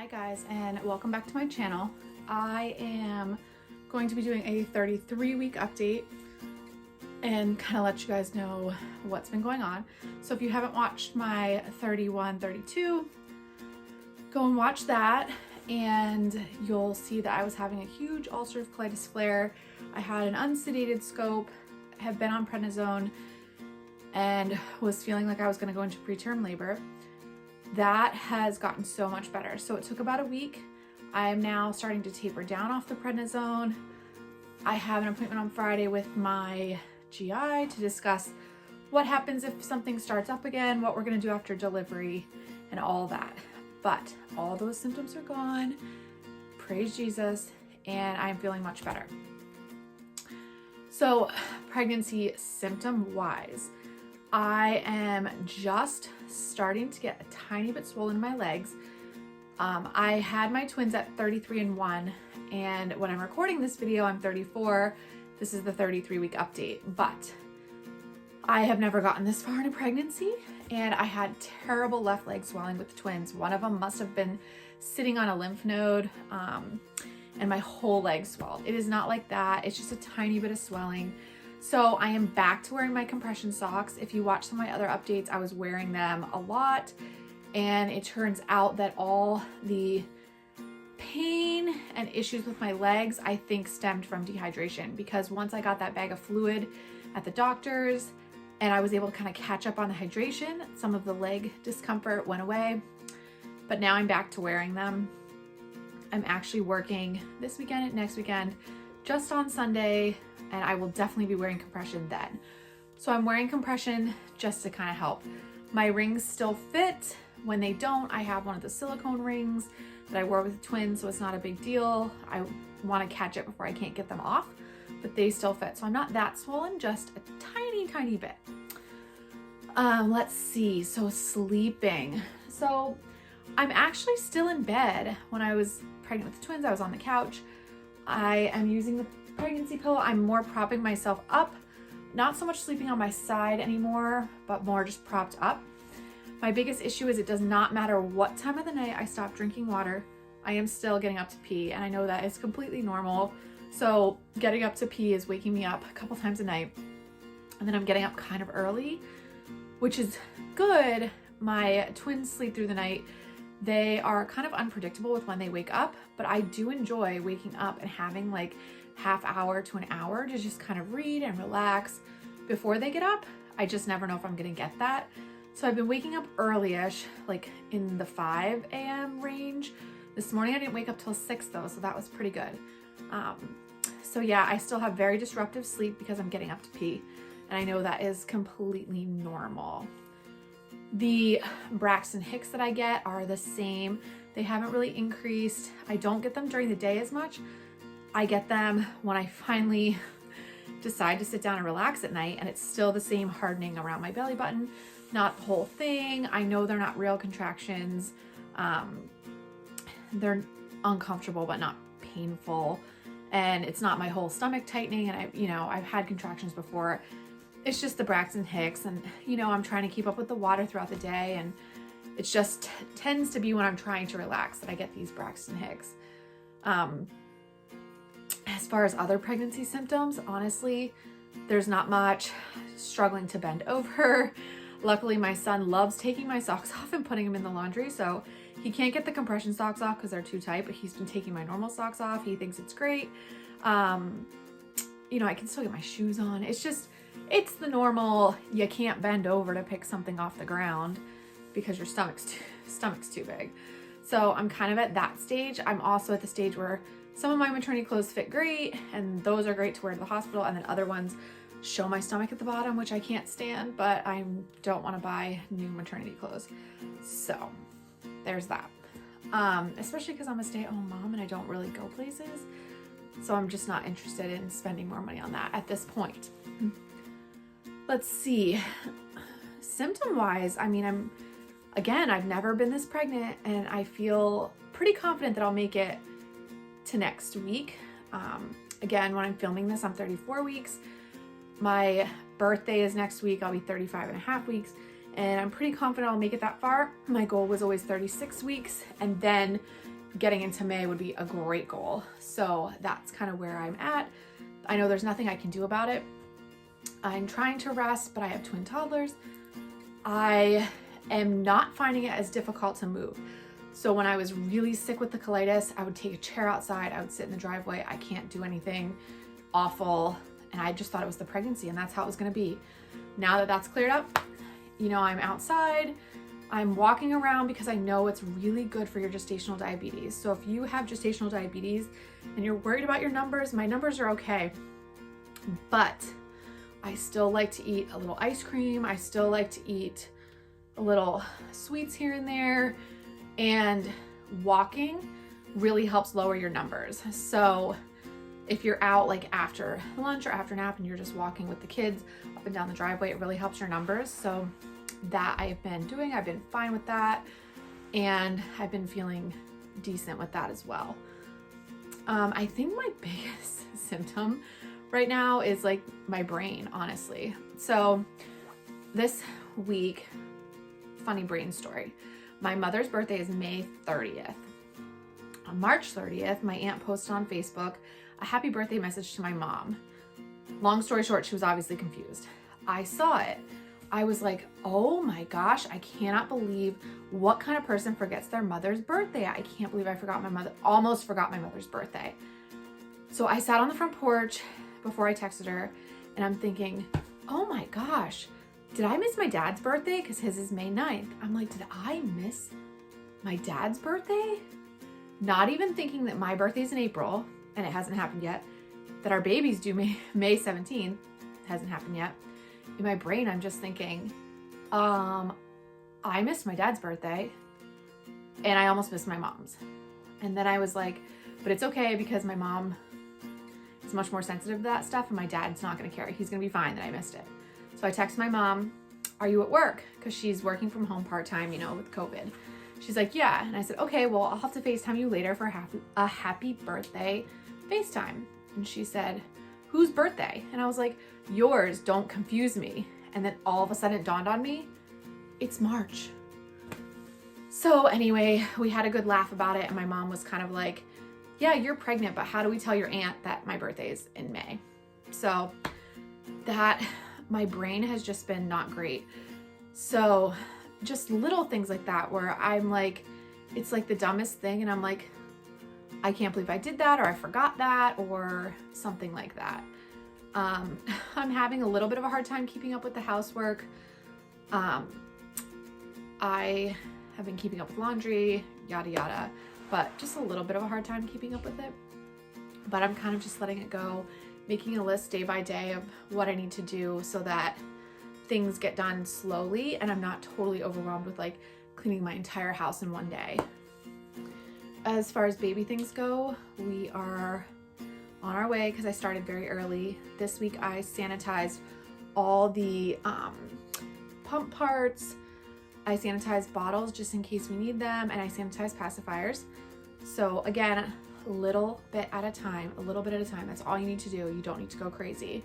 Hi guys, and welcome back to my channel. I am going to be doing a 33-week update and kind of let you guys know what's been going on. So if you haven't watched my 31, 32, go and watch that and you'll see that I was having a huge ulcerative colitis flare. I had an unsedated scope, have been on prednisone, and was feeling like I was going to go into preterm labor. That has gotten so much better. So it took about a week. I am now starting to taper down off the prednisone. I have an appointment on Friday with my GI to discuss what happens if something starts up again, what we're gonna do after delivery, and all that. But all those symptoms are gone, praise Jesus, and I'm feeling much better. So pregnancy symptom-wise, I am just starting to get a tiny bit swollen in my legs. I had my twins at 33 and 1, and when I'm recording this video, I'm 34. This is the 33-week update, but I have never gotten this far in a pregnancy, and I had terrible left leg swelling with the twins. One of them must have been sitting on a lymph node, and my whole leg swelled. It is not like that. It's just a tiny bit of swelling. So I am back to wearing my compression socks. If you watch some of my other updates, I was wearing them a lot, and it turns out that all the pain and issues with my legs, I think, stemmed from dehydration, because once I got that bag of fluid at the doctor's and I was able to kind of catch up on the hydration, some of the leg discomfort went away, but now I'm back to wearing them. I'm actually working this weekend and next weekend, just on Sunday, and I will definitely be wearing compression then. So I'm wearing compression just to kind of help. My rings still fit. When they don't, I have one of the silicone rings that I wore with the twins, so it's not a big deal. I want to catch it before I can't get them off, but they still fit. So I'm not that swollen, just a tiny, tiny bit. Let's see, so sleeping. So I'm actually still in bed. When I was pregnant with the twins, I was on the couch. I am using the pregnancy pillow. I'm more propping myself up, not so much sleeping on my side anymore, but more just propped up. My biggest issue is it does not matter what time of the night I stop drinking water, I am still getting up to pee, and I know that is completely normal. So getting up to pee is waking me up a couple times a night, and then I'm getting up kind of early, which is good. My twins sleep through the night. They are kind of unpredictable with when they wake up, but I do enjoy waking up and having like half hour to an hour to just kind of read and relax before they get up. I just never know if I'm gonna get that. So I've been waking up early-ish, like in the 5 a.m. range. This morning I didn't wake up till 6 though, so that was pretty good. So yeah, I still have very disruptive sleep because I'm getting up to pee, and I know that is completely normal. The Braxton Hicks that I get are the same. They haven't really increased. I don't get them during the day as much. I get them when I finally decide to sit down and relax at night, and it's still the same hardening around my belly button. Not the whole thing. I know they're not real contractions. They're uncomfortable but not painful, and it's not my whole stomach tightening, and I've had contractions before. It's just the Braxton Hicks, and I'm trying to keep up with the water throughout the day, and it just tends to be when I'm trying to relax that I get these Braxton Hicks. As far as other pregnancy symptoms, honestly, there's not much. Struggling to bend over. Luckily, my son loves taking my socks off and putting them in the laundry, so he can't get the compression socks off because they're too tight, but he's been taking my normal socks off. He thinks it's great. I can still get my shoes on. It's the normal, you can't bend over to pick something off the ground because your stomach's too big. So I'm kind of at that stage. I'm also at the stage where some of my maternity clothes fit great, and those are great to wear to the hospital, and then other ones show my stomach at the bottom, which I can't stand, but I don't want to buy new maternity clothes. So there's that. Especially because I'm a stay-at-home mom and I don't really go places. So I'm just not interested in spending more money on that at this point. Let's see. Symptom-wise, I've never been this pregnant, and I feel pretty confident that I'll make it to next week. Again, when I'm filming this, I'm 34 weeks. My birthday is next week. I'll be 35 and a half weeks, and I'm pretty confident I'll make it that far. My goal was always 36 weeks, and then getting into May would be a great goal. So that's kind of where I'm at. I know there's nothing I can do about it. I'm trying to rest, but I have twin toddlers. I am not finding it as difficult to move. So when I was really sick with the colitis, I would take a chair outside, I would sit in the driveway. I can't do anything awful. And I just thought it was the pregnancy, and that's how it was gonna be. Now that that's cleared up, you know, I'm outside, I'm walking around because I know it's really good for your gestational diabetes. So if you have gestational diabetes and you're worried about your numbers, my numbers are okay. But I still like to eat a little ice cream. I still like to eat a little sweets here and there. And walking really helps lower your numbers. So if you're out like after lunch or after nap and you're just walking with the kids up and down the driveway, it really helps your numbers. So that I've been doing, I've been fine with that. And I've been feeling decent with that as well. I think my biggest symptom right now is like my brain, honestly. So this week, funny brain story. My mother's birthday is May 30th. On March 30th, my aunt posted on Facebook a happy birthday message to my mom. Long story short, she was obviously confused. I saw it. I was like, oh my gosh, I cannot believe what kind of person forgets their mother's birthday. I can't believe I almost forgot my mother's birthday. So I sat on the front porch before I texted her, and I'm thinking, oh my gosh, did I miss my dad's birthday? Because his is May 9th. I'm like, did I miss my dad's birthday? Not even thinking that my birthday's in April, and it hasn't happened yet, that our baby's due May 17th, hasn't happened yet. In my brain, I'm just thinking, I missed my dad's birthday, and I almost missed my mom's. And then I was like, but it's okay because my mom is much more sensitive to that stuff, and my dad's not gonna care. He's gonna be fine that I missed it. So I texted my mom, are you at work? Because she's working from home part-time, you know, with COVID. She's like, yeah. And I said, okay, well, I'll have to FaceTime you later for a happy birthday FaceTime. And she said, whose birthday? And I was like, yours, don't confuse me. And then all of a sudden it dawned on me, it's March. So anyway, we had a good laugh about it. And my mom was kind of like, yeah, you're pregnant, but how do we tell your aunt that my birthday is in May? So that, my brain has just been not great. So just little things like that where I'm like, it's like the dumbest thing. And I'm like, I can't believe I did that, or I forgot that, or something like that. I'm having a little bit of a hard time keeping up with the housework. I have been keeping up with laundry, yada, yada, but just a little bit of a hard time keeping up with it. But I'm kind of just letting it go, making a list day by day of what I need to do so that things get done slowly and I'm not totally overwhelmed with like cleaning my entire house in one day. As far as baby things go, we are on our way because I started very early. This week I sanitized all the pump parts. I sanitized bottles just in case we need them, and I sanitized pacifiers. So again, a little bit at a time, That's all you need to do. You don't need to go crazy.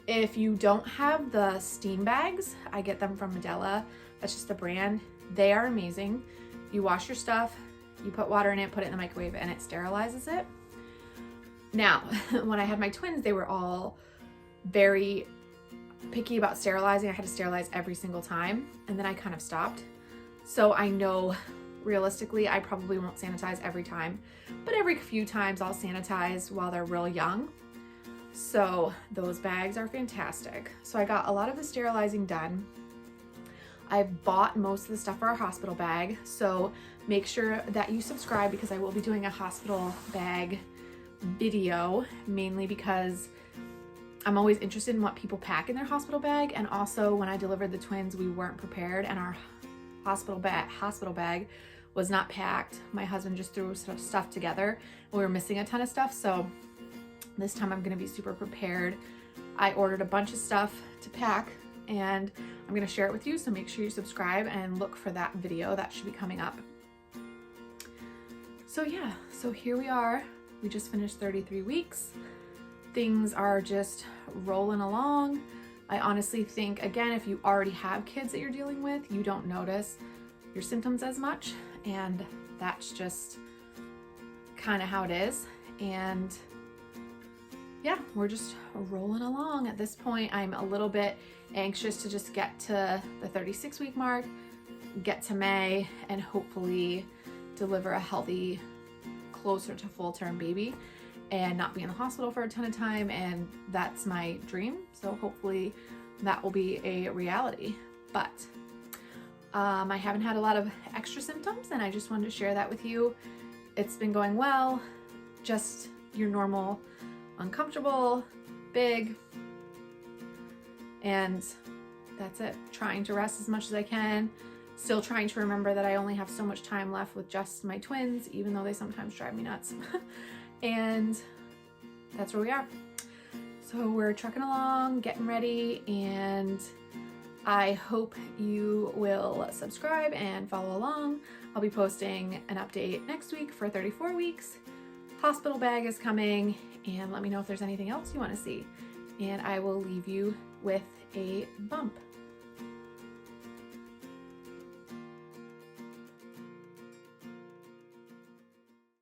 If you don't have the steam bags, I get them from Medela. That's just the brand. They are amazing. You wash your stuff, you put water in it, put it in the microwave, and it sterilizes it. Now, when I had my twins, they were all very picky about sterilizing. I had to sterilize every single time, and then I kind of stopped. So I know realistically, I probably won't sanitize every time, but every few times I'll sanitize while they're real young. So those bags are fantastic. So I got a lot of the sterilizing done. I've bought most of the stuff for our hospital bag. So make sure that you subscribe because I will be doing a hospital bag video, mainly because I'm always interested in what people pack in their hospital bag. And also when I delivered the twins, we weren't prepared and our hospital bag was not packed. My husband just threw stuff together. We were missing a ton of stuff. So this time I'm gonna be super prepared. I ordered a bunch of stuff to pack and I'm gonna share it with you. So make sure you subscribe and look for that video. That should be coming up. So yeah, so here we are. We just finished 33 weeks. Things are just rolling along. I honestly think, again, if you already have kids that you're dealing with, you don't notice your symptoms as much. And that's just kind of how it is. And yeah, we're just rolling along. At this point, I'm a little bit anxious to just get to the 36-week mark, get to May, and hopefully deliver a healthy, closer to full-term baby and not be in the hospital for a ton of time. And that's my dream. So hopefully that will be a reality. But I haven't had a lot of extra symptoms, and I just wanted to share that with you. It's been going well, just your normal uncomfortable, big, and that's it. Trying to rest as much as I can. Still trying to remember that I only have so much time left with just my twins, even though they sometimes drive me nuts. And that's where we are. So we're trucking along, getting ready, and I hope you will subscribe and follow along. I'll be posting an update next week for 34 weeks. Hospital bag is coming, and let me know if there's anything else you want to see. And I will leave you with a bump.